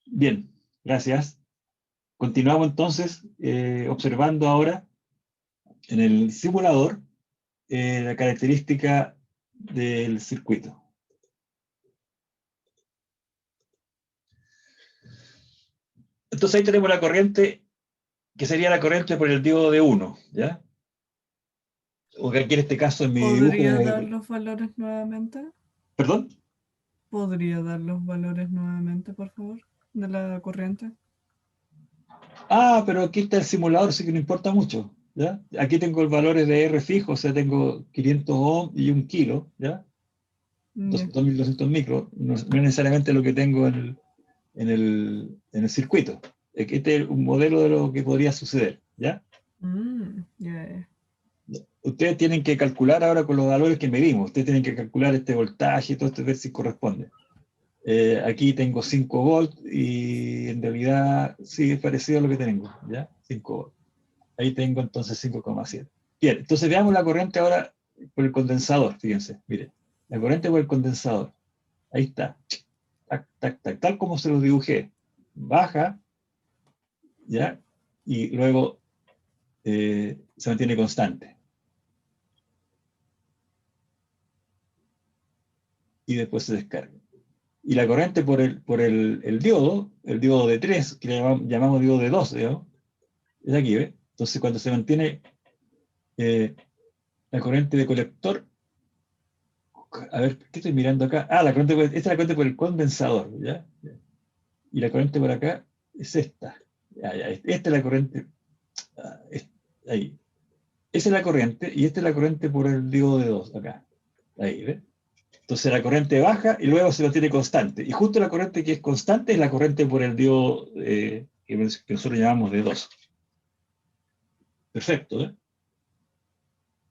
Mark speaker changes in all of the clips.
Speaker 1: Bien, gracias. Continuamos entonces observando ahora en el simulador la característica del circuito. Entonces ahí tenemos la corriente, que sería la corriente por el diodo de 1, ¿ya? O que aquí en este caso en mi dibujo...
Speaker 2: ¿Podría dar los valores nuevamente?
Speaker 1: ¿Perdón?
Speaker 2: ¿Podría dar los valores nuevamente, por favor, de la corriente?
Speaker 1: Ah, pero aquí está el simulador, así que no importa mucho, ¿ya? Aquí tengo el valores de R fijo, o sea, tengo 500 ohm y 1 kilo, ¿ya?
Speaker 2: Ya.
Speaker 1: 2200 micros, no es necesariamente lo que tengo en el circuito. Este es un modelo de lo que podría suceder, ¿ya?
Speaker 2: Ya.
Speaker 1: Ustedes tienen que calcular ahora con los valores que medimos, ustedes tienen que calcular este voltaje y todo esto, ver si corresponde. Aquí tengo 5 volts y en realidad sí es parecido a lo que tengo, ¿ya? 5 volts. Ahí tengo entonces 5,7. Bien, entonces veamos la corriente ahora por el condensador, fíjense, miren. La corriente por el condensador. Ahí está. Tac, tac, tac, tal como se lo dibujé. Baja, ¿ya? Y luego se mantiene constante. Y después se descarga. Y la corriente por el diodo de 3, que le llamamos diodo de 2, digamos, es aquí, ¿ves? Entonces cuando se mantiene la corriente de colector, a ver, ¿qué estoy mirando acá? Ah, esta es la corriente por el condensador, ¿ya? Y la corriente por acá es esta. Ya, esta es la corriente, ahí. Esa es la corriente, y esta es la corriente por el diodo de 2, acá. Ahí, ¿ves? Entonces la corriente baja y luego se mantiene constante. Y justo la corriente que es constante es la corriente por el diodo que nosotros llamamos de 2. Perfecto, ¿eh?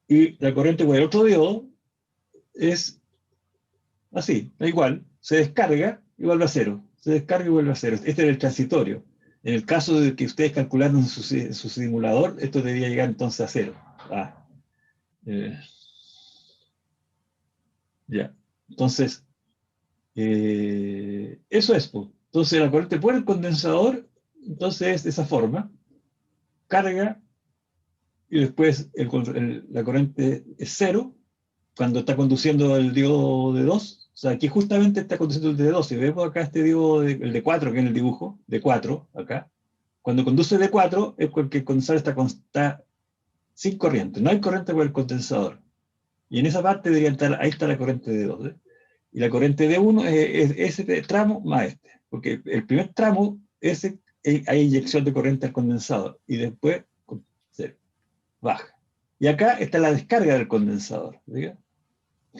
Speaker 1: Y la corriente por el otro diodo es así, da igual. Se descarga y vuelve a cero. Se descarga y vuelve a cero. Este es el transitorio. En el caso de que ustedes calcularon en su simulador, esto debería llegar entonces a cero. Ah, eh, ya. Entonces, eso es. Pues. Entonces la corriente por el condensador, entonces es de esa forma. Carga y después la corriente es cero cuando está conduciendo el diodo de 2. O sea, aquí justamente está conduciendo el de 2. Si vemos acá este diodo, el de 4 que es en el dibujo, de 4 acá. Cuando conduce el de 4 es porque el condensador está sin corriente. No hay corriente por el condensador. Y en esa parte debería estar, ahí está la corriente de 2. ¿eh? Y la corriente de 1 es ese tramo más este. Porque el primer tramo, hay inyección de corriente al condensador. Y después se baja. Y acá está la descarga del condensador, ¿sí?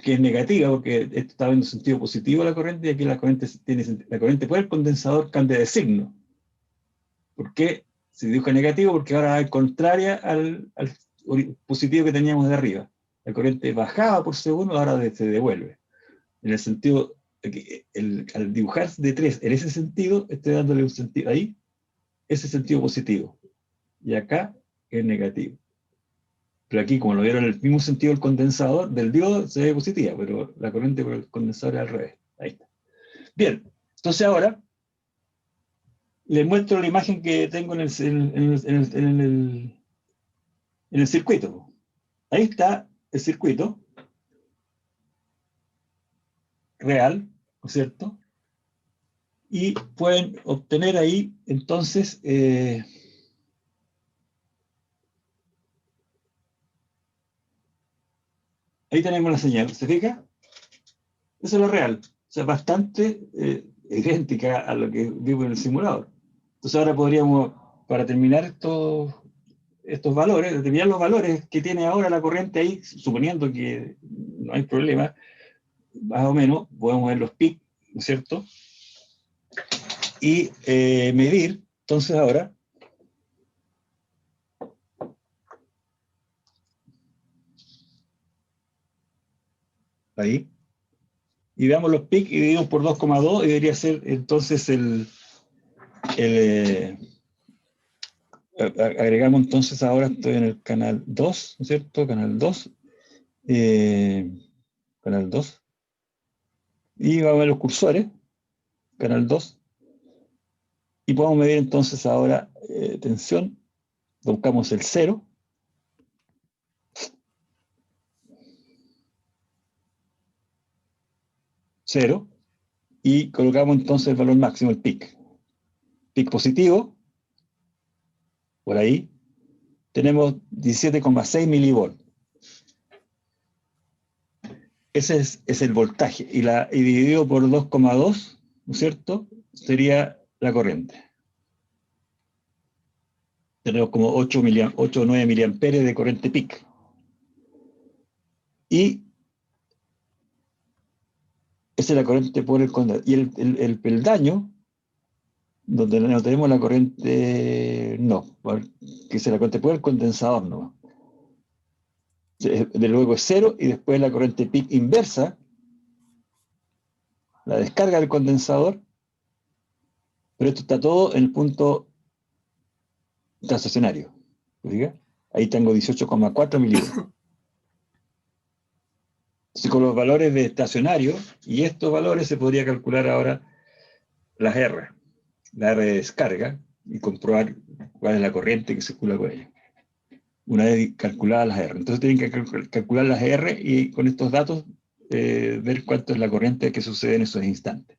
Speaker 1: Que es negativa, porque esto está en sentido positivo la corriente, y aquí la corriente por el condensador cambia de signo. ¿Por qué se dibuja negativo? Porque ahora es contraria al positivo que teníamos de arriba. La corriente bajaba por segundo, ahora se devuelve. En el sentido, al dibujar de 3 en ese sentido, estoy dándole un sentido ahí, ese sentido positivo. Y acá es negativo. Pero aquí, como lo vieron en el mismo sentido del condensador, del diodo, se ve positiva, pero la corriente por el condensador es al revés. Ahí está. Bien, entonces ahora les muestro la imagen que tengo en el circuito. Ahí está el circuito real, ¿no es cierto? Y pueden obtener ahí, entonces, ahí tenemos la señal, ¿se fija? Eso es lo real. O sea, bastante idéntica a lo que vivo en el simulador. Entonces ahora podríamos, para terminar estos valores, determinar los valores que tiene ahora la corriente ahí, suponiendo que no hay problema, más o menos, podemos ver los picos, ¿no es cierto? Y medir, entonces ahora, ahí, y veamos los picos y dividimos por 2,2 y debería ser entonces el agregamos entonces ahora, estoy en el canal 2, ¿no es cierto? Canal 2, canal 2, y vamos a ver los cursores, canal 2, Y podemos medir entonces ahora tensión. Buscamos el 0. Cero. Y colocamos entonces el valor máximo, el peak. Peak positivo. Por ahí. Tenemos 17,6 milivolts. Ese es el voltaje. Y dividido por 2,2, ¿no es cierto? Sería la corriente. Tenemos como 8 o 9 miliamperes de corriente peak. Y esa es la corriente por el condensador. Y el peldaño, donde no tenemos la corriente, no, que es la corriente por el condensador, no. De luego es 0 y después la corriente peak inversa, la descarga del condensador, pero esto está todo en el punto estacionario. ¿Diga? Ahí tengo 18,4 milivolts. Entonces, con los valores de estacionario y estos valores se podría calcular ahora las R, la R de descarga, y comprobar cuál es la corriente que circula con ella. Una vez calculadas las R. Entonces tienen que calcular las R y con estos datos ver cuánto es la corriente que sucede en esos instantes.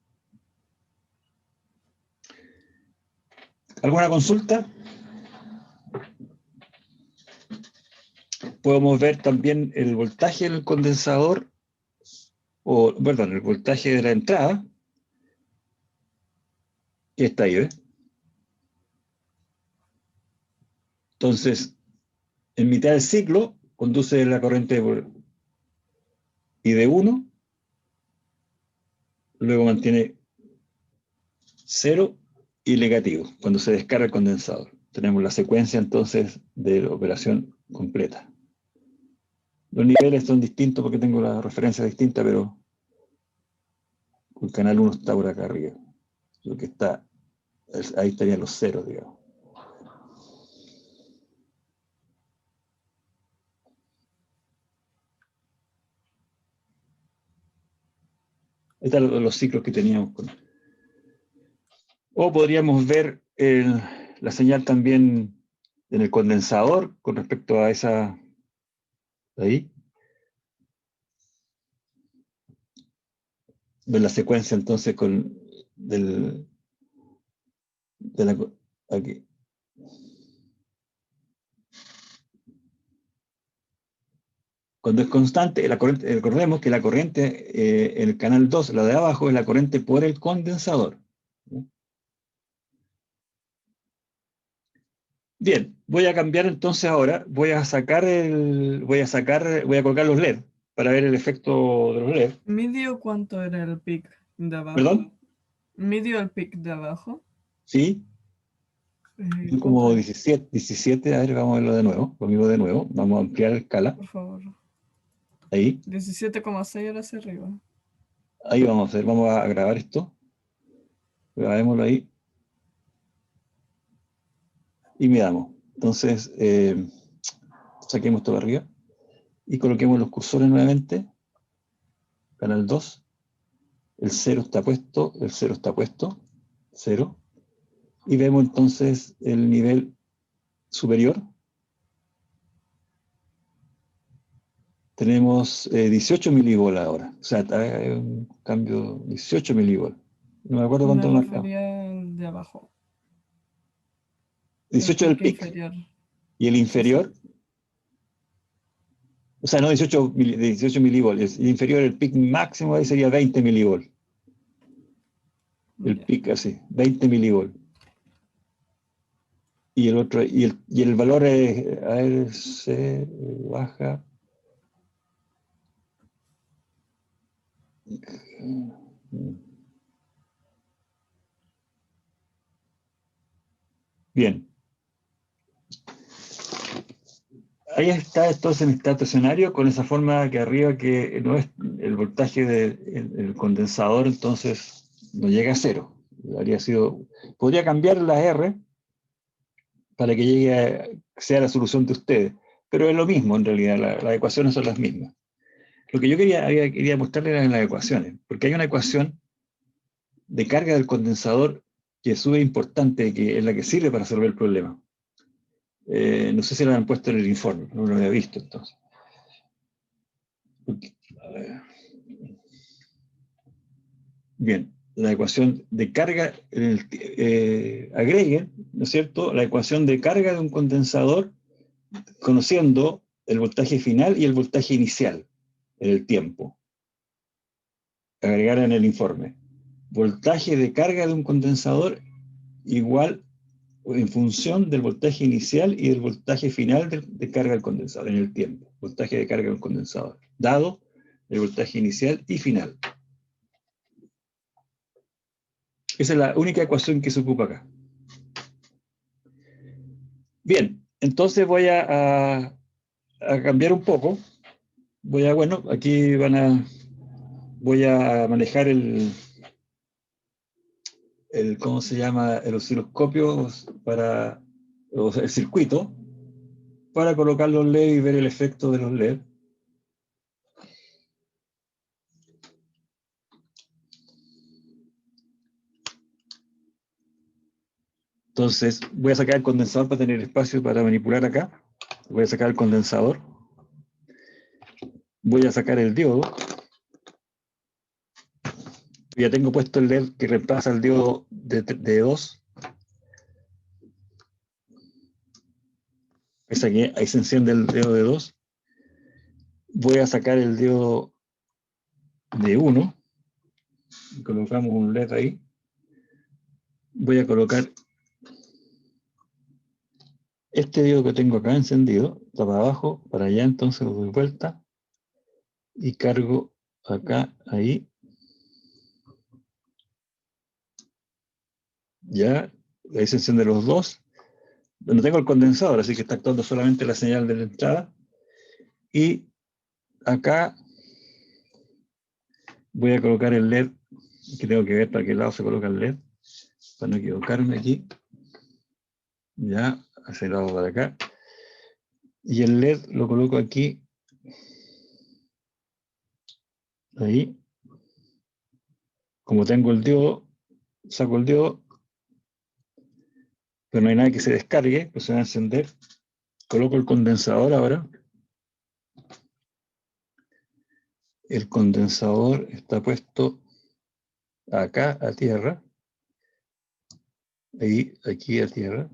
Speaker 1: ¿Alguna consulta? Podemos ver también el voltaje del condensador, o, perdón, el voltaje de la entrada, que está ahí, ¿ves? Entonces, en mitad del ciclo, conduce la corriente I de 1, luego mantiene 0 y negativo, cuando se descarga el condensador. Tenemos la secuencia entonces de la operación completa. Los niveles son distintos porque tengo la referencia distinta, pero el canal 1 está por acá arriba. Lo que está, ahí estarían los ceros, digamos. Ahí están los ciclos que teníamos. O podríamos ver la señal también en el condensador con respecto a esa ahí. Ver la secuencia entonces aquí. Cuando es constante, la corriente, recordemos que la corriente, el canal 2, la de abajo, es la corriente por el condensador. Bien, voy a cambiar entonces ahora, voy a colocar los LED para ver el efecto de los LED.
Speaker 2: ¿Midió cuánto era el pic de abajo?
Speaker 1: ¿Perdón?
Speaker 2: ¿Midió el pic de abajo?
Speaker 1: Sí, como 17, a ver, vamos a verlo de nuevo, lo mismo de nuevo, vamos a ampliar la escala.
Speaker 2: Por favor.
Speaker 1: Ahí.
Speaker 2: 17,6 ahora hacia arriba.
Speaker 1: Ahí vamos a hacer, vamos a grabar esto. Grabémoslo ahí. Y midamos. Entonces, saquemos esto de arriba. Y coloquemos los cursores nuevamente. Canal 2. El 0 está puesto, el 0 está puesto. 0. Y vemos entonces el nivel superior. Tenemos 18 milivolts ahora. O sea, hay un cambio 18 milivolts. No me acuerdo cuánto
Speaker 2: Me
Speaker 1: marcaba.
Speaker 2: refería al de abajo.
Speaker 1: 18 del pic.
Speaker 2: Inferior.
Speaker 1: Y el inferior. Sí. O sea, no 18 milivolts. El inferior, el pic máximo ahí sería 20 milivolts. El pic así, 20 milivolts. Y el otro, y el valor es, a ver, se baja. Bien. Ahí está entonces en estado estacionario con esa forma que arriba que no es el voltaje del condensador, entonces no llega a 0. Podría cambiar la R para que sea la solución de ustedes, pero es lo mismo en realidad, las ecuaciones son las mismas. Lo que yo quería mostrarles eran las ecuaciones, porque hay una ecuación de carga del condensador que es súper importante, que es la que sirve para resolver el problema. No sé si la han puesto en el informe, no lo había visto entonces. A ver. Bien, la ecuación de carga, agreguen, ¿no es cierto?, la ecuación de carga de un condensador conociendo el voltaje final y el voltaje inicial en el tiempo. Agregar en el informe. Voltaje de carga de un condensador igual en función del voltaje inicial y del voltaje final de carga del condensador en el tiempo. Voltaje de carga del condensador, dado el voltaje inicial y final. Esa es la única ecuación que se ocupa acá. Bien, entonces voy a cambiar un poco. Bueno, aquí voy a manejar ¿cómo se llama? El osciloscopio o sea, el circuito, para colocar los LED y ver el efecto de los LED. Entonces, voy a sacar el condensador para tener espacio para manipular acá. Voy a sacar el condensador. Voy a sacar el diodo. Ya tengo puesto el LED que reemplaza el diodo de 2. Ahí se enciende el diodo de 2. Voy a sacar el diodo de 1. Colocamos un LED ahí. Voy a colocar este diodo que tengo acá encendido, está para abajo, para allá, entonces lo doy vuelta y cargo acá, ahí. Ya, ahí se encienden los dos. No tengo el condensador, así que está actuando solamente la señal de la entrada. Y acá voy a colocar el LED, que tengo que ver para qué lado se coloca el LED, para no equivocarme aquí. Ya, hacia el lado para acá. Y el LED lo coloco aquí, ahí. Como tengo el diodo, saco el diodo, pero no hay nada que se descargue, pues se va a encender. Coloco el condensador ahora. El condensador está puesto acá a tierra. Ahí, aquí a tierra.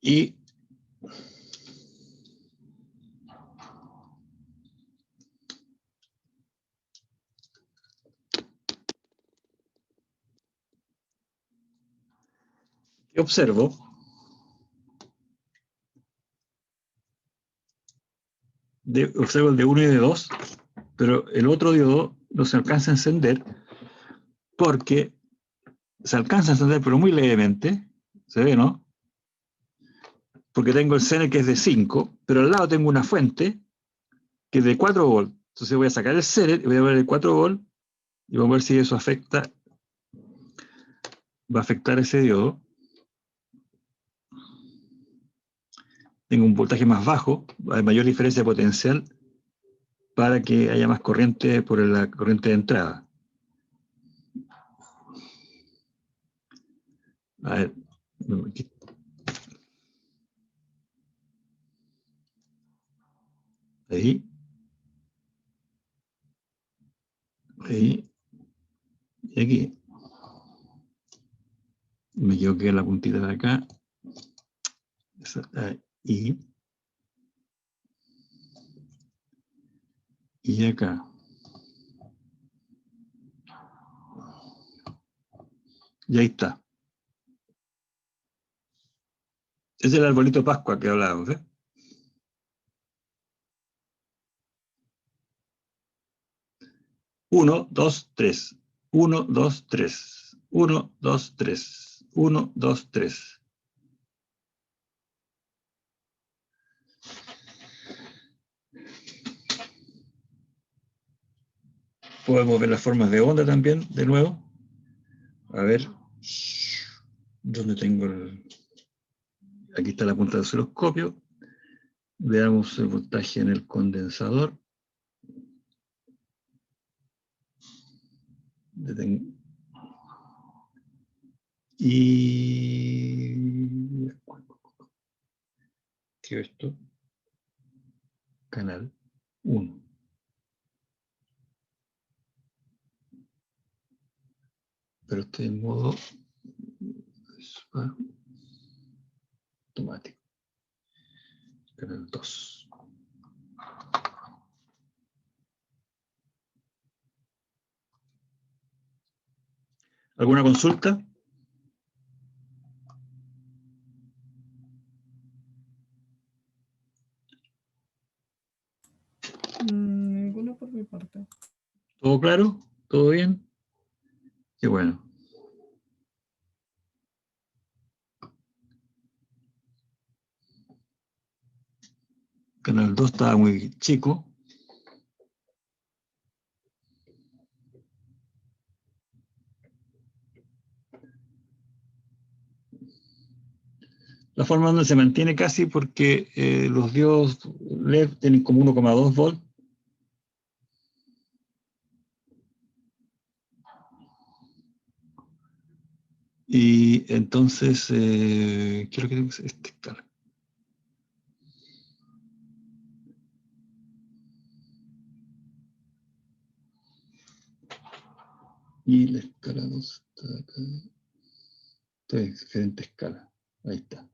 Speaker 1: Y observo el de 1 y de 2, pero el otro diodo no se alcanza a encender porque se alcanza a encender, pero muy levemente. ¿Se ve, no? Porque tengo el CN que es de 5, pero al lado tengo una fuente que es de 4 volts. Entonces voy a sacar el CN y voy a ver el 4 volts y vamos a ver si eso va a afectar ese diodo. Tengo un voltaje más bajo, hay mayor diferencia potencial para que haya más corriente por la corriente de entrada. A ver, aquí. Ahí. Ahí. Y aquí. Me equivoqué en la puntita de acá. Ahí. Y acá. Y ahí está. Es el arbolito Pascua que hablábamos, ¿eh? Uno, dos, tres. 1, 2, 3. 1, 2, 3. 1, 2, 3. Podemos ver las formas de onda también, de nuevo. A ver. ¿Dónde tengo el...? Aquí está la punta del osciloscopio. Veamos el voltaje en el condensador. Y ¿qué es esto? Canal 1. Pero estoy en modo automático. Canal 2. ¿Alguna consulta?
Speaker 2: Ninguna por mi parte.
Speaker 1: ¿Todo claro? ¿Todo bien? Qué bueno. Canal 2 estaba muy chico. La forma donde se mantiene casi porque los diodos LED tienen como 1,2 volt. Y entonces, ¿qué es lo que tengo que hacer? Claro. Y la escala 2 está acá. Está en diferente escala. Ahí está.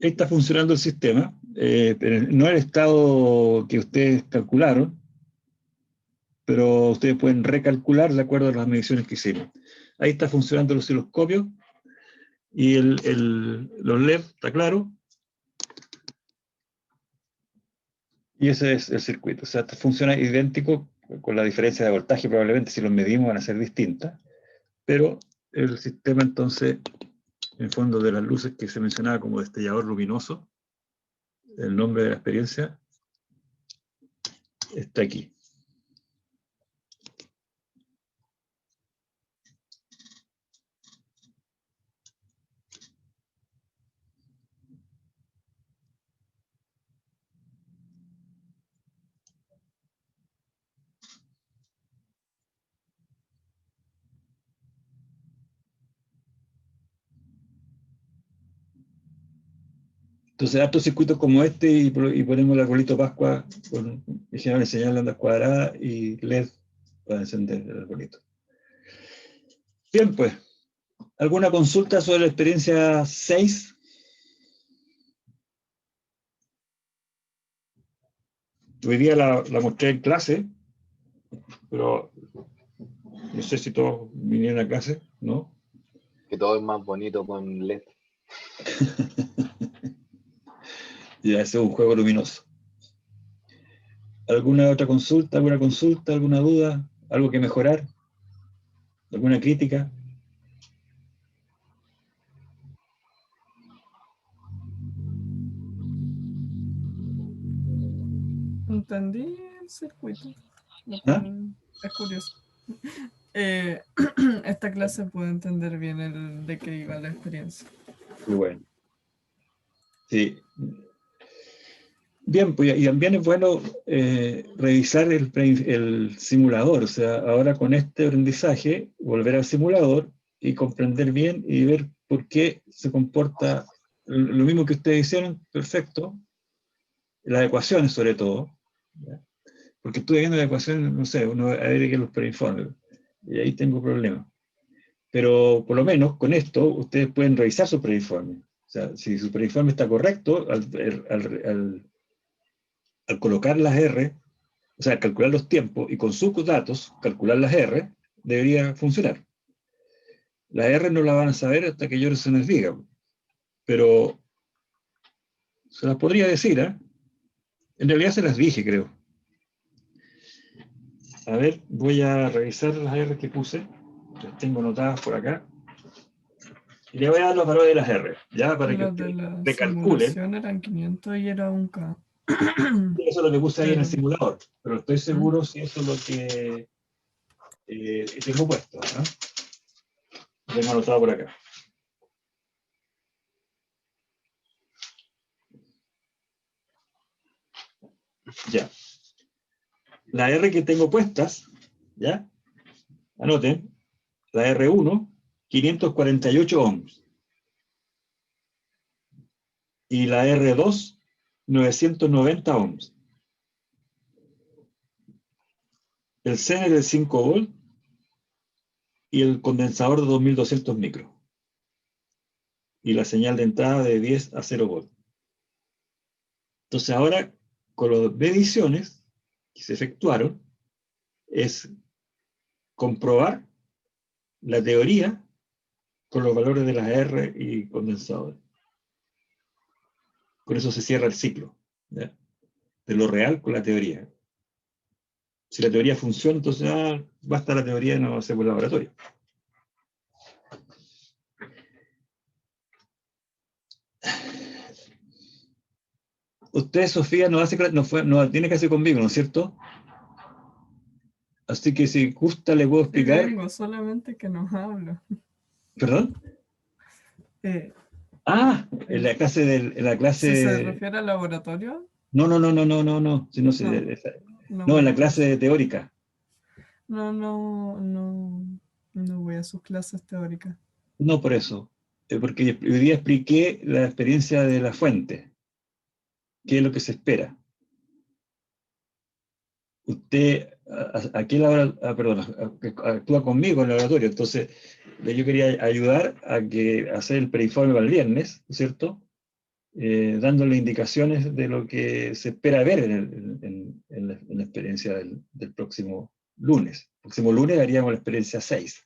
Speaker 1: Ahí está funcionando el sistema, pero no el estado que ustedes calcularon, pero ustedes pueden recalcular de acuerdo a las mediciones que hicimos. Ahí está funcionando el osciloscopio y los LED, está claro. Y ese es el circuito. O sea, funciona idéntico, con la diferencia de voltaje, probablemente si los medimos van a ser distintas, pero el sistema entonces, en fondo de las luces que se mencionaba como destellador luminoso, el nombre de la experiencia, está aquí. Entonces, hartos circuitos como este y ponemos el arbolito Pascua, en general señal de ondas cuadradas y LED para encender el arbolito. Bien, pues, ¿alguna consulta sobre la experiencia 6? Hoy día la mostré en clase, pero no sé si todos vinieron a clase, ¿no?
Speaker 3: Que todo es más bonito con LED.
Speaker 1: Ya, ese es un juego luminoso. ¿Alguna otra consulta, alguna duda, algo que mejorar? ¿Alguna crítica?
Speaker 2: Entendí el circuito, lo
Speaker 1: ¿Ah?
Speaker 2: cual es curioso. Esta clase puede entender bien el de qué iba la experiencia.
Speaker 1: Muy bueno. Sí. Bien, pues y también es bueno revisar el simulador, o sea, ahora con este aprendizaje, volver al simulador y comprender bien y ver por qué se comporta lo mismo que ustedes hicieron, perfecto, las ecuaciones sobre todo, ¿ya? Porque estuve viendo las ecuaciones, no sé, uno a ver que los preinformes, y ahí tengo problemas. Pero por lo menos con esto ustedes pueden revisar su preinforme. O sea, si su preinforme está correcto, al colocar las R, o sea, calcular los tiempos y con sus datos calcular las R, debería funcionar. Las R no las van a saber hasta que yo se les diga, pero se las podría decir, ¿eh? En realidad se las dije, creo. A ver, voy a revisar las R que puse, las tengo anotadas por acá, y le voy a dar los valores de las R, ya para que
Speaker 2: Los de
Speaker 1: ustedes
Speaker 2: la
Speaker 1: recalculen.
Speaker 2: simulación eran 500 y era 1K.
Speaker 1: Eso es lo que puse ahí en el
Speaker 2: Pero,
Speaker 1: simulador, pero estoy seguro si eso es lo que tengo puesto, ¿no? Lo tengo anotado por acá. Ya. La R que tengo puestas, ¿ya? Anoten, la R1, 548 ohms. Y la R2, 990 ohms. El Zener de 5 volt y el condensador de 2200 micros. Y la señal de entrada de 10 a 0 volt. Entonces ahora, con las mediciones que se efectuaron, es comprobar la teoría con los valores de las R y condensadores. Con eso se cierra el ciclo, ¿ya? De lo real con la teoría. Si la teoría funciona, entonces basta la teoría y no hacemos el laboratorio. Usted, Sofía, no tiene que hacer conmigo, ¿no es cierto? Así que si gusta le puedo
Speaker 2: Sí
Speaker 1: explicar.
Speaker 2: vengo, solamente que no hablo.
Speaker 1: ¿Perdón?
Speaker 2: Eh,
Speaker 1: En la clase en la
Speaker 2: si se
Speaker 1: clase.
Speaker 2: refiere al laboratorio,
Speaker 1: No. Si no,
Speaker 2: no
Speaker 1: no, en
Speaker 2: voy
Speaker 1: la
Speaker 2: a clase.
Speaker 1: clase teórica.
Speaker 2: No voy a sus clases teóricas.
Speaker 1: No por eso. Porque hoy día expliqué la experiencia de la fuente. ¿Qué es lo que se espera? Usted, aquí actúa conmigo en el laboratorio, entonces yo quería ayudar a hacer el preinforme para el viernes, ¿cierto? Dándole indicaciones de lo que se espera ver en la experiencia del próximo lunes. El próximo lunes haríamos la experiencia 6.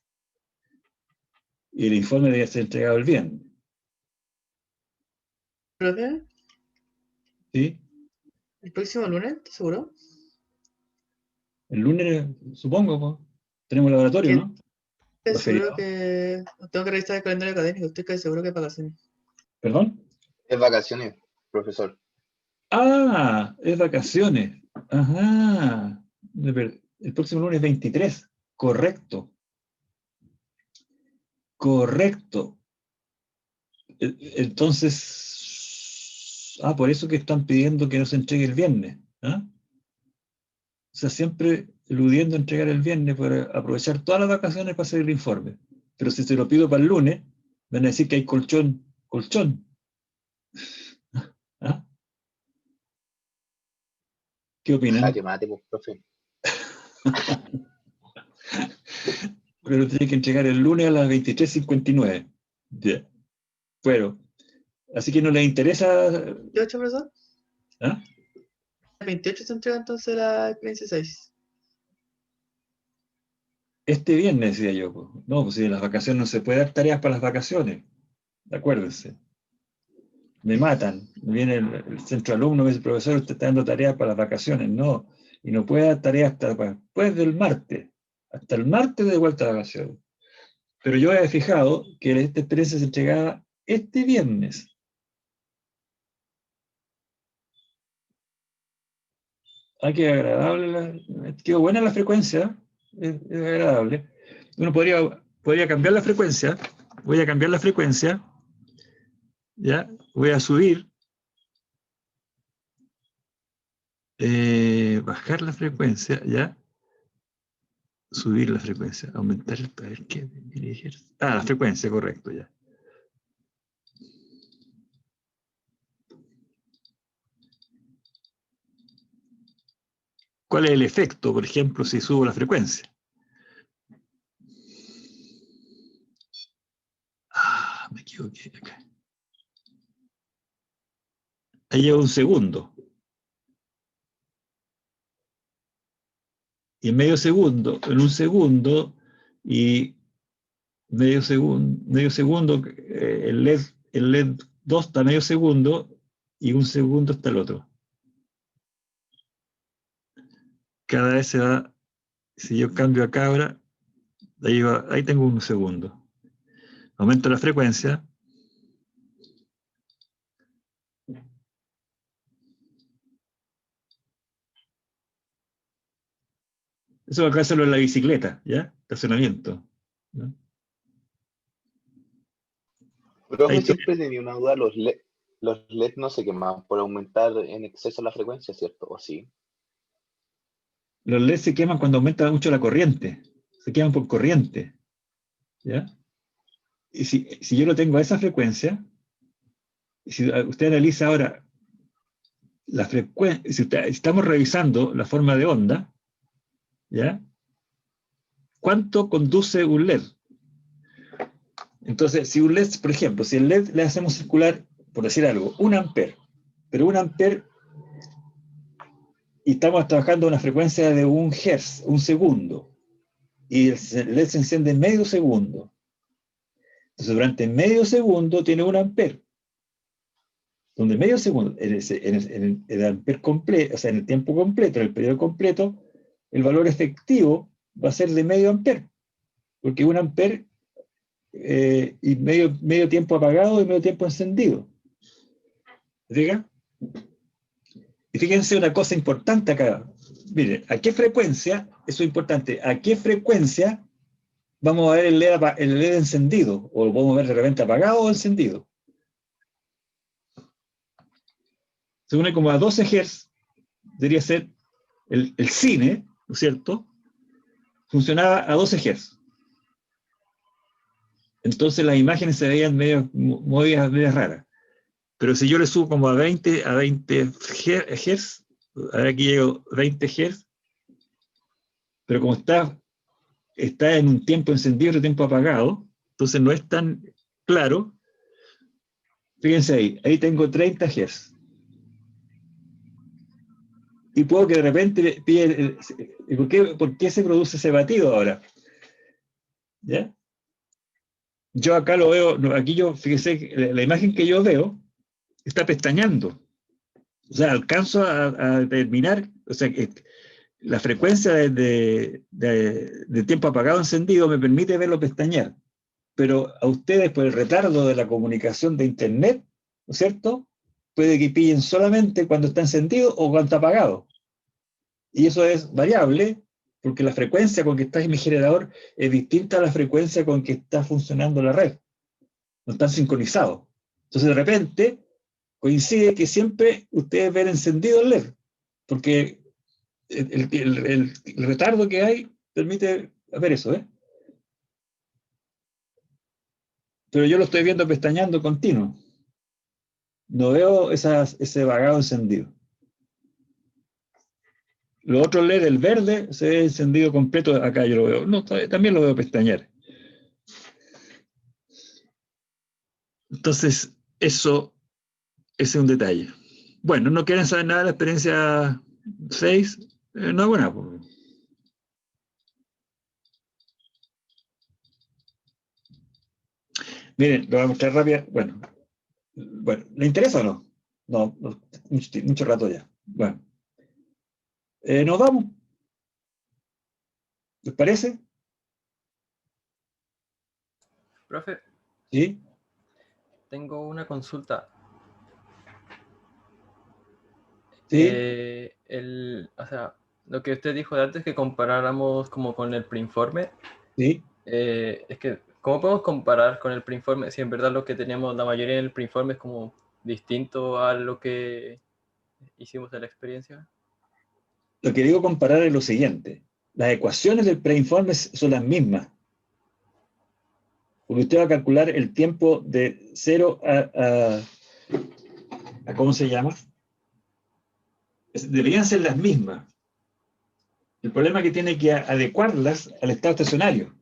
Speaker 1: Y el informe debe ser entregado el viernes.
Speaker 4: ¿Profe?
Speaker 1: ¿Sí?
Speaker 4: ¿El próximo lunes? ¿Estás seguro?
Speaker 1: El lunes, supongo, pues, tenemos laboratorio,
Speaker 4: ¿Quién?
Speaker 1: ¿no?
Speaker 4: Estoy
Speaker 1: ¿O
Speaker 4: seguro
Speaker 1: feriado?
Speaker 4: que... Tengo que revisar el calendario académico. Estoy casi seguro que hay vacaciones.
Speaker 1: ¿Perdón?
Speaker 3: Es vacaciones, profesor.
Speaker 1: Es vacaciones. Ajá. El próximo lunes 23. Correcto. Correcto. Entonces, por eso que están pidiendo que no se entregue el viernes. ¿Ah? O sea, siempre eludiendo entregar el viernes para aprovechar todas las vacaciones para hacer el informe. Pero si se lo pido para el lunes, van a decir que hay colchón. ¿Ah? ¿Qué opinan?
Speaker 3: Jaque mate, pues, profe.
Speaker 1: Pero tiene que entregar el lunes a las 23:59. Ya. Bueno, así que no les interesa.
Speaker 4: ¿28, profesor?
Speaker 1: ¿Ah?
Speaker 4: El 28 se entrega entonces la experiencia 6.
Speaker 1: Este viernes, decía yo. Pues. No, pues si en las vacaciones no se puede dar tareas para las vacaciones. Acuérdense. Me matan. Viene el centro alumno, me dice, profesor, usted está dando tareas para las vacaciones. No, y no puede dar tareas hasta después del martes. Hasta el martes de vuelta a vacaciones. Pero yo había fijado que esta experiencia se entregaba este viernes. Qué agradable. Quedó buena la frecuencia. Es agradable. Uno podría cambiar la frecuencia. Voy a cambiar la frecuencia. ¿Ya? Voy a subir. Bajar la frecuencia. ¿Ya? Subir la frecuencia. Aumentar el... A ver, ¿qué? Dirigir. La frecuencia, correcto, ya. ¿Cuál es el efecto, por ejemplo, si subo la frecuencia? Me equivoqué acá. Ahí lleva un segundo. Y en un segundo, y medio segundo, el LED 2 está medio segundo, y un segundo está el otro. Cada vez se va, si yo cambio acá ahora, ahí tengo un segundo. Aumento la frecuencia. Eso acá solo en la bicicleta, ¿ya? Estacionamiento, ¿no?
Speaker 3: Profe, siempre tenía una duda, los LED no se queman por aumentar en exceso la frecuencia, ¿cierto? ¿O sí?
Speaker 1: Los LEDs se queman cuando aumenta mucho la corriente. se quedan por corriente. ¿Ya? Y si yo lo tengo a esa frecuencia, si usted analiza ahora la frecuencia, si estamos revisando la forma de onda, ¿ya? ¿Cuánto conduce un LED? Entonces, si un LED, por ejemplo, si el LED le hacemos circular, por decir algo, 1 ampere, pero 1 ampere, y estamos trabajando a una frecuencia de 1 Hz, 1 segundo, y el LED se enciende en medio segundo. Entonces, durante medio segundo tiene 1 ampere. Donde medio segundo, en el ampere completo, o sea, en el tiempo completo, en el periodo completo, el valor efectivo va a ser de medio ampere, porque 1 ampere y medio tiempo apagado y medio tiempo encendido. ¿Diga? Y fíjense una cosa importante acá. Miren, ¿a qué frecuencia? Eso es importante. ¿A qué frecuencia vamos a ver el LED encendido? ¿O lo podemos ver de repente apagado o encendido? Se une como a 12 Hz, debería ser el cine, ¿no es cierto? Funcionaba a 12 Hz. Entonces las imágenes se veían medio raras. Pero si yo le subo como a 20 Hz, ahora aquí llego 20 Hz, pero como está en un tiempo encendido y otro tiempo apagado, entonces no es tan claro. Fíjense ahí tengo 30 Hz. Y puedo que de repente pille ¿por qué se produce ese batido ahora? ¿Ya? Yo acá lo veo, aquí fíjese, la imagen que yo veo está pestañeando. O sea, alcanzo a determinar, o sea, la frecuencia de tiempo apagado encendido me permite verlo pestañear. Pero a ustedes, por el retardo de la comunicación de Internet, ¿no es cierto? Puede que pillen solamente cuando está encendido o cuando está apagado. Y eso es variable, porque la frecuencia con que está en mi generador es distinta a la frecuencia con que está funcionando la red. No están sincronizados. Entonces, de repente, coincide que siempre ustedes ven encendido el LED, porque el retardo que hay permite ver eso, ¿eh? Pero yo lo estoy viendo pestañeando continuo. No veo ese vagado encendido. Lo otro LED, el verde, se ve encendido completo. Acá yo lo veo. No, también lo veo pestañear. Entonces, eso ese es un detalle. Bueno, ¿no quieren saber nada de la experiencia 6? No es buena. Miren, lo voy a mostrar rápido. Bueno, ¿le interesa o no? No, mucho rato ya. Bueno, nos vamos. ¿Les parece?
Speaker 5: Profe,
Speaker 1: Sí.
Speaker 5: tengo una consulta.
Speaker 1: Sí.
Speaker 5: O sea, lo que usted dijo de antes, que comparáramos como con el preinforme.
Speaker 1: Sí.
Speaker 5: Es que, ¿cómo podemos comparar con el preinforme si en verdad lo que tenemos la mayoría en el preinforme es como distinto a lo que hicimos en la experiencia?
Speaker 1: Lo que digo comparar es lo siguiente. Las ecuaciones del preinforme son las mismas. Porque usted va a calcular el tiempo de 0 a ¿cómo se llama? Deberían ser las mismas. El problema es que tiene que adecuarlas al estado estacionario.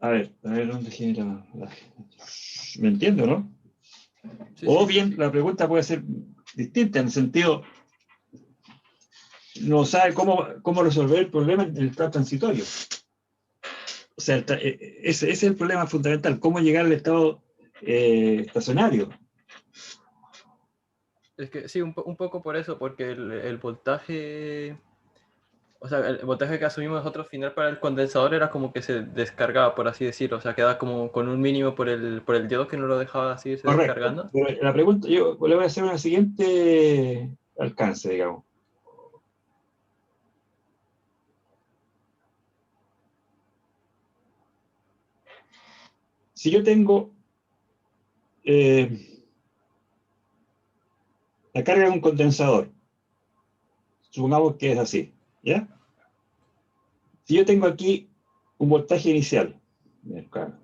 Speaker 1: A ver, ¿dónde genera ¿Me entiendo, no?
Speaker 5: Sí,
Speaker 1: O
Speaker 5: sí.
Speaker 1: bien, la pregunta puede ser distinta, en el sentido, no sabe cómo resolver el problema en el estado transitorio. O sea, ese es el problema fundamental, cómo llegar al estado estacionario.
Speaker 5: Es que sí, un poco por eso, porque el voltaje, o sea, el voltaje que asumimos nosotros final para el condensador era como que se descargaba, por así decirlo, o sea, quedaba como con un mínimo por el diodo que no lo dejaba seguirse
Speaker 1: Correcto.
Speaker 5: descargando.
Speaker 1: Pero la pregunta, yo le voy a hacer una siguiente alcance, digamos. Si yo tengo la carga de un condensador, supongamos que es así. ¿Ya? Si yo tengo aquí un voltaje inicial, bien, claro.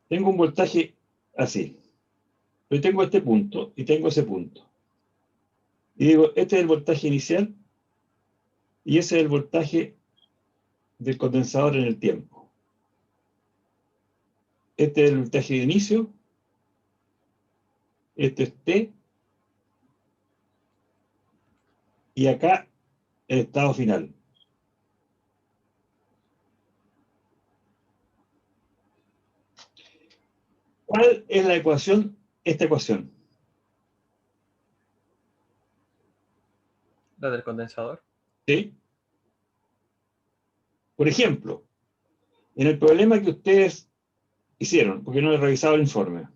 Speaker 1: Tengo un voltaje así. Yo tengo este punto y tengo ese punto. Y digo, este es el voltaje inicial y ese es el voltaje del condensador en el tiempo. Este es el voltaje de inicio, este es T, y acá el estado final. ¿Cuál es la ecuación? Esta ecuación.
Speaker 5: La del condensador.
Speaker 1: ¿Sí? Por ejemplo, en el problema que ustedes hicieron, porque no he revisado el informe.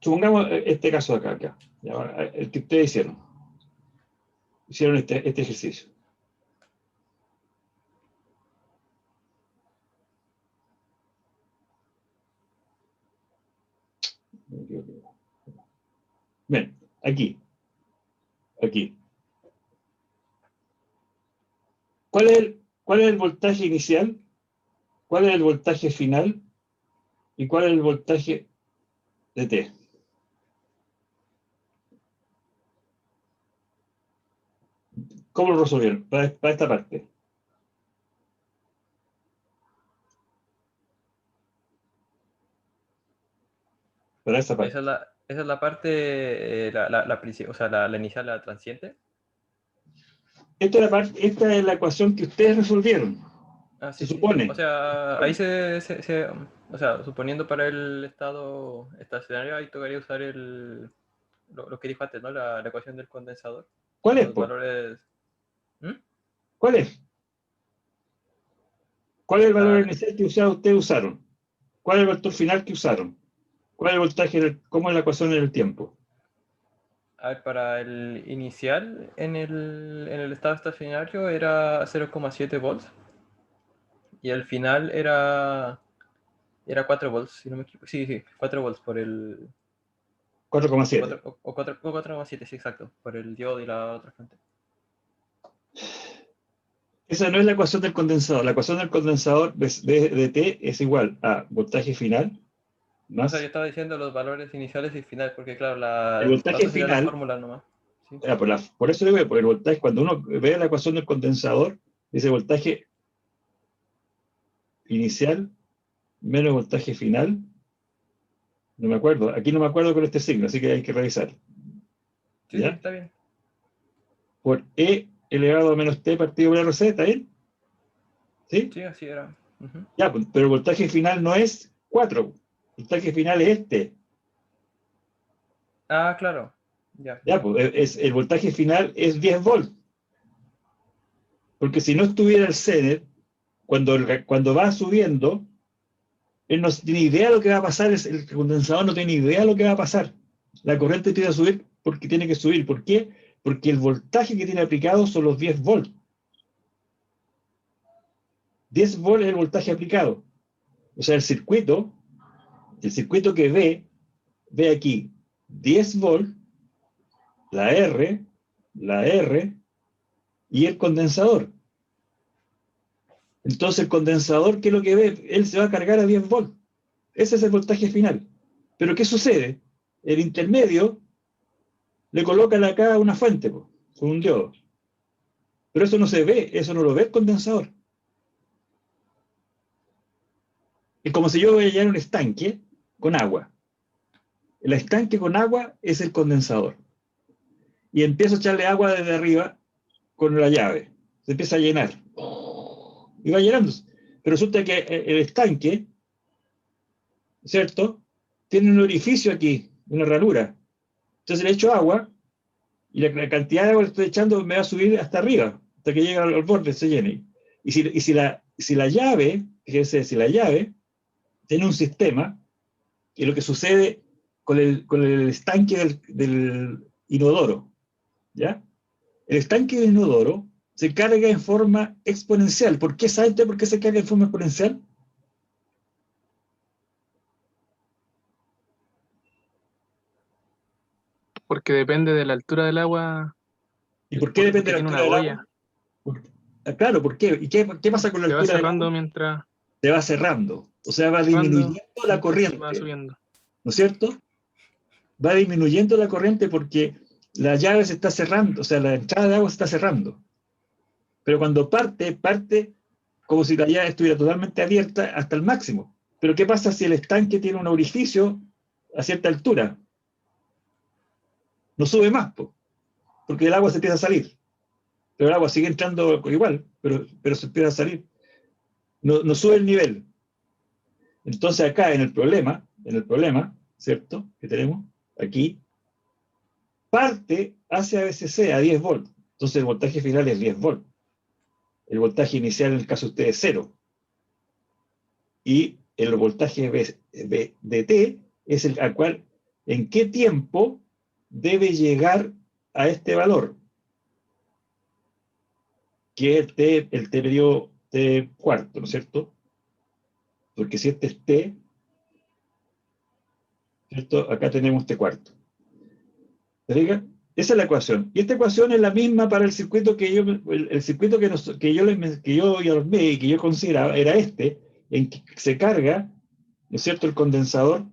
Speaker 1: Supongamos este caso de acá. El que ustedes hicieron. Hicieron este ejercicio. Bien, aquí. ¿Cuál es el voltaje inicial? ¿Cuál es el voltaje final? ¿Y cuál es el voltaje de T? ¿Cómo lo resolvieron? Para esta parte. Para esta parte.
Speaker 5: Esa es la parte, o sea, la inicial, la transiente.
Speaker 1: Esta es la ecuación que ustedes resolvieron.
Speaker 5: Ah,
Speaker 1: Se
Speaker 5: sí,
Speaker 1: supone.
Speaker 5: O sea, ahí o sea, suponiendo para el estado estacionario, ahí tocaría usar lo que dijo antes, ¿no? La ecuación del condensador.
Speaker 1: ¿Cuál es,
Speaker 5: Los
Speaker 1: po?
Speaker 5: valores. ¿Mm?
Speaker 1: ¿Cuál es? ¿Cuál es el valor
Speaker 5: La-
Speaker 1: inicial que ustedes usaron? ¿Cuál es el vector final que usaron? ¿Cuál es el voltaje? ¿Cómo es la ecuación en el tiempo?
Speaker 5: A ver, para el inicial en el estado estacionario era 0,7 volts y el final era 4 volts, si no me equivoco. Sí, 4 volts por el
Speaker 1: 4,7.
Speaker 5: o 4,7, sí, exacto, por el diodo y la otra fuente.
Speaker 1: Esa no es la ecuación del condensador. La ecuación del condensador de T es igual a voltaje final
Speaker 5: O
Speaker 1: más
Speaker 5: sea, yo estaba diciendo los valores iniciales y finales, porque claro,
Speaker 1: el
Speaker 5: la
Speaker 1: voltaje
Speaker 5: otra sería la
Speaker 1: final.
Speaker 5: fórmula nomás. Sí.
Speaker 1: Por eso digo, por el voltaje, cuando uno ve la ecuación del condensador, dice voltaje inicial menos voltaje final. No me acuerdo. Aquí no me acuerdo con este signo, así que hay que revisar.
Speaker 5: Sí,
Speaker 1: ¿Ya?
Speaker 5: está bien.
Speaker 1: Por E elevado a menos T partido por RC, ¿está bien? ¿Sí?
Speaker 5: Sí, así era. Ujú.
Speaker 1: Ya, pero el voltaje final no es 4. El voltaje final es este.
Speaker 5: Ah, claro. Ya.
Speaker 1: Ya, el voltaje final es 10 volts. Porque si no estuviera el Zener, cuando va subiendo, él no tiene idea de lo que va a pasar, el condensador no tiene idea de lo que va a pasar. La corriente tiene que subir porque tiene que subir. ¿Por qué? Porque el voltaje que tiene aplicado son los 10 volts. 10 volts es el voltaje aplicado. O sea, el circuito que ve aquí 10 volts, la R y el condensador. Entonces el condensador, ¿qué es lo que ve? Él se va a cargar a 10 volts. Ese es el voltaje final. Pero ¿qué sucede? El intermedio le colocan acá una fuente, con un diodo. Pero eso no se ve, eso no lo ve el condensador. Es como si yo voy a llenar un estanque con agua. El estanque con agua es el condensador. Y empiezo a echarle agua desde arriba con la llave. Se empieza a llenar. Y va llenándose. Pero resulta que el estanque, ¿cierto? Tiene un orificio aquí, una ranura. Entonces le echo agua y la cantidad de agua que estoy echando me va a subir hasta arriba, hasta que llegue al borde, se llene. Y si la llave, fíjense, si la llave tiene un sistema, y lo que sucede con el estanque del inodoro, ¿Ya? El estanque de inodoro se carga en forma exponencial. ¿Por qué sabe usted por qué se carga en forma exponencial?
Speaker 6: Porque depende de la altura del agua,
Speaker 1: ¿Y por qué depende
Speaker 6: porque
Speaker 1: de la
Speaker 6: tiene
Speaker 1: altura
Speaker 6: una
Speaker 1: del
Speaker 6: boya.
Speaker 1: agua? Claro, ¿por qué? ¿Y qué pasa con la
Speaker 6: Se va
Speaker 1: altura del
Speaker 6: cerrando
Speaker 1: agua?
Speaker 6: mientras
Speaker 1: Se va cerrando. O sea, va
Speaker 6: cerrando,
Speaker 1: disminuyendo la
Speaker 6: va
Speaker 1: corriente,
Speaker 6: subiendo.
Speaker 1: ¿no es cierto? Va disminuyendo la corriente porque la llave se está cerrando, o sea, la entrada de agua se está cerrando. Pero cuando parte como si la llave estuviera totalmente abierta hasta el máximo. Pero ¿qué pasa si el estanque tiene un orificio a cierta altura? No sube más, porque el agua se empieza a salir. Pero el agua sigue entrando igual, pero se empieza a salir. No sube el nivel. Entonces acá en el problema, ¿cierto? Que tenemos aquí, parte hacia BCC a 10 volts. Entonces el voltaje final es 10 volts. El voltaje inicial en el caso de ustedes es 0. Y el voltaje DT es el al cual, en qué tiempo debe llegar a este valor, que es el T periodo T cuarto, ¿no es cierto? Porque si este es T, ¿cierto? Acá tenemos T cuarto. ¿Se fija? Esa es la ecuación. Y esta ecuación es la misma para el circuito que yo, el circuito que yo armé y que yo consideraba era este, en que se carga, ¿no es cierto?, el condensador.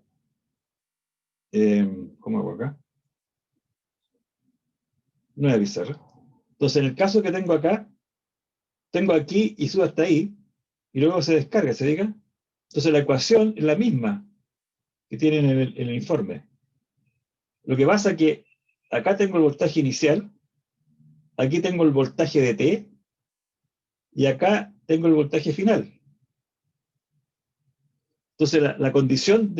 Speaker 1: ¿Cómo hago acá? No es pizarra. Entonces, en el caso que tengo acá, tengo aquí y subo hasta ahí, y luego se descarga, ¿se fija? Entonces, la ecuación es la misma que tienen en el informe. Lo que pasa es que acá tengo el voltaje inicial, aquí tengo el voltaje de T, y acá tengo el voltaje final. Entonces, la condición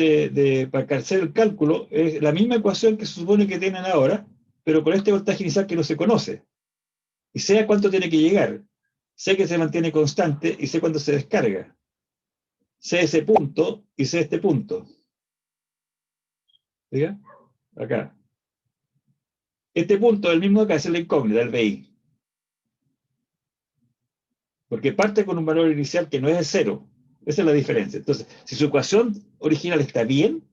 Speaker 1: para hacer el cálculo es la misma ecuación que se supone que tienen ahora, pero con este voltaje inicial que no se conoce. Y sé a cuánto tiene que llegar. Sé que se mantiene constante y sé cuándo se descarga. Sé ese punto y sé este punto. ¿Diga? Acá. Este punto, el mismo acá, es la incógnita, el BI. Porque parte con un valor inicial que no es el cero. Esa es la diferencia. Entonces, si su ecuación original está bien,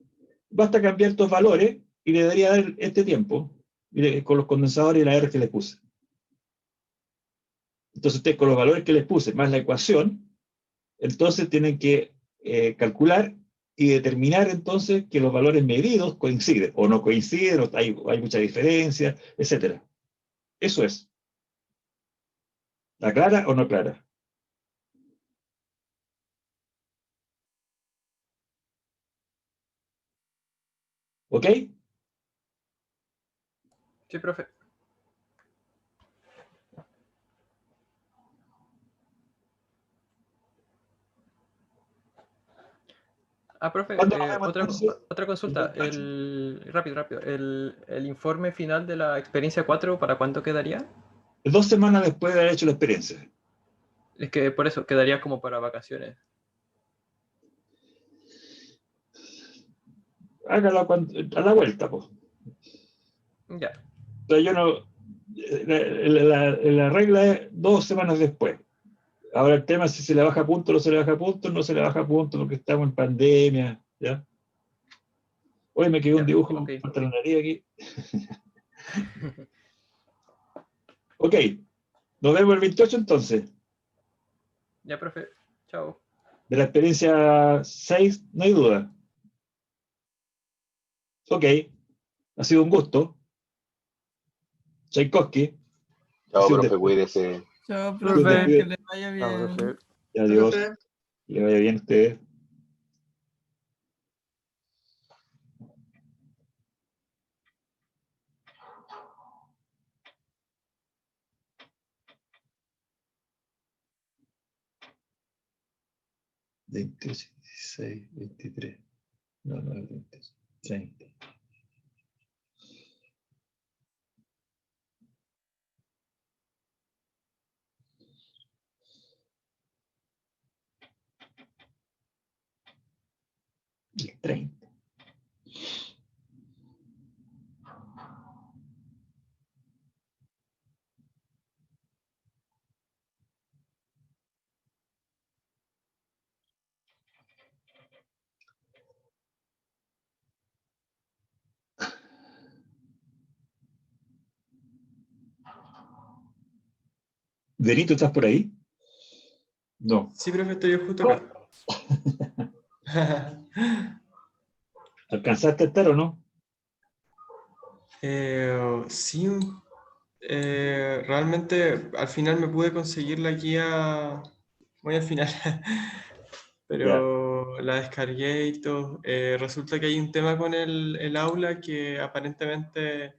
Speaker 1: basta cambiar estos valores y le daría dar este tiempo, con los condensadores y la R que le puse. Entonces, usted con los valores que les puse, más la ecuación, entonces tienen que calcular y determinar entonces que los valores medidos coinciden, o no coinciden, o hay mucha diferencia, etc. Eso es. ¿La clara o no clara? ¿Ok?
Speaker 5: Sí, profe. Profe,
Speaker 1: ¿Cuándo nos vemos entonces?
Speaker 5: otra consulta.
Speaker 1: El 28.
Speaker 5: Rápido. El informe final de la experiencia 4, ¿para cuánto quedaría?
Speaker 1: 2 semanas después de haber hecho la experiencia.
Speaker 5: Es que por eso, quedaría como para vacaciones.
Speaker 1: Hágala a la vuelta, pues.
Speaker 5: Ya,
Speaker 1: O sea, yo no. La regla es 2 semanas después. Ahora el tema es si se le baja a punto o no se le baja a punto, no se le baja a punto porque estamos en pandemia, ¿ya? Hoy me quedó un
Speaker 5: ya,
Speaker 1: dibujo
Speaker 5: ok.
Speaker 1: contra la nariz aquí. Ok, nos vemos el 28 entonces.
Speaker 5: Ya, profe. Chao.
Speaker 1: De la experiencia 6, no hay duda. Ok, ha sido un gusto. Tchaikovsky, ha
Speaker 3: Chao,
Speaker 1: sido un
Speaker 3: profe,
Speaker 1: despliegue.
Speaker 3: cuídese.
Speaker 2: Chao,
Speaker 6: Profe.
Speaker 2: profe, que le vaya
Speaker 6: Chao,
Speaker 2: bien.
Speaker 6: profe.
Speaker 1: Adiós,
Speaker 4: Profe.
Speaker 1: que le vaya bien a ustedes. Veintiocho, 16, 23. No, 20, 30. El 30. Benito, ¿estás por ahí? No.
Speaker 7: Sí, profe, estoy justo acá.
Speaker 1: ¿Alcanzaste a estar o no?
Speaker 7: Sí, realmente al final me pude conseguir la guía muy al final, pero la descargué y todo. Resulta que hay un tema con el aula que aparentemente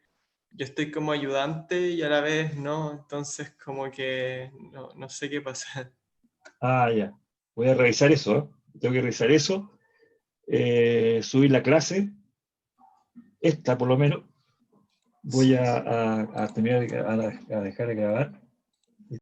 Speaker 7: yo estoy como ayudante y a la vez no, entonces como que no sé qué pasa.
Speaker 1: Ah, ya. Voy a revisar eso, ¿eh? Tengo que revisar eso. Subir la clase, esta por lo menos. Voy a terminar a dejar de grabar.